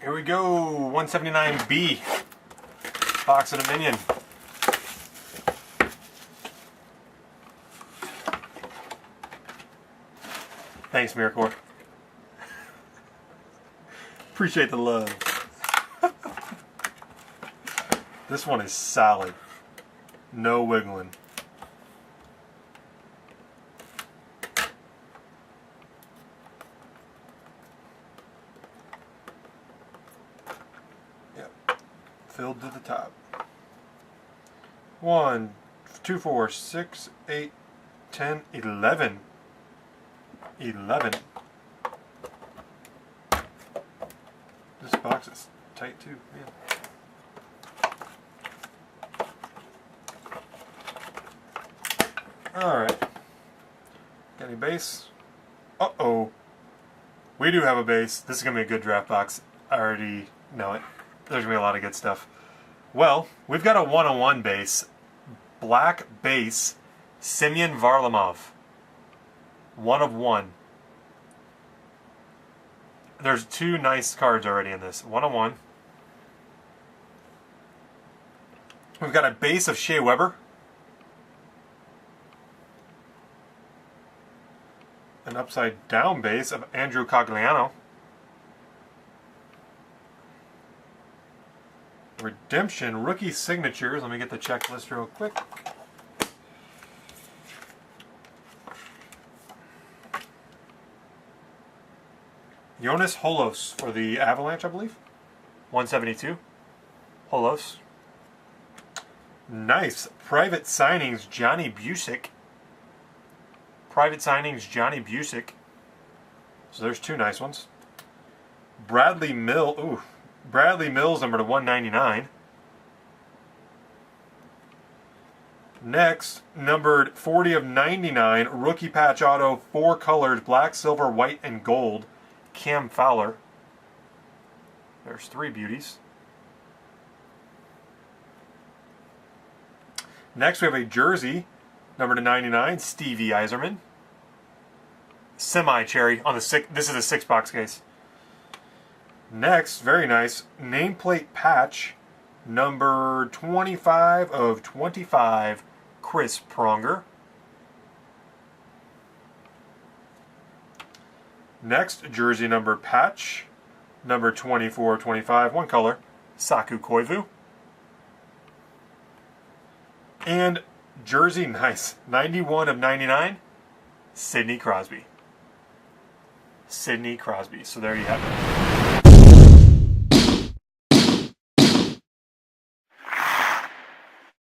Here we go, 179B, box of Dominion. Thanks, Miracore. Appreciate the love. This one is solid. No wiggling. Yep. Filled to the top. 1, 2, 4, 6, 8, 10, 11. 11. This box is tight too, man. Alright. Got any base? Uh-oh. We do have a base. This is going to be a good draft box. I already know it. There's going to be a lot of good stuff. Well, we've got a 101 base. Black base. Semyon Varlamov. 1 of 1. There's 2 nice cards already in this. 1 of 1. We've got a base of Shea Weber. An upside down base of Andrew Cogliano. Redemption rookie signatures. Let me get the checklist real quick. Jonas Holos for the Avalanche, I believe. 172. Holos. Nice. Private signings, Johnny Busick. Private signings, Johnny Busick. So there's 2 nice ones. Bradley Mills, number to 199. Next, numbered 40 of 99, rookie patch auto, 4 colors, black, silver, white, and gold. Cam Fowler. There's 3 beauties. Next, we have a jersey, number to 99, Stevie Yzerman. Semi-cherry on the 6. This is a 6-box case. Next, very nice, nameplate patch, number 25 of 25, Chris Pronger. Next, jersey number patch, number 24 of 25, 1 color, Saku Koivu. And jersey, nice, 91 of 99, Sidney Crosby. Sidney Crosby. So there you have it.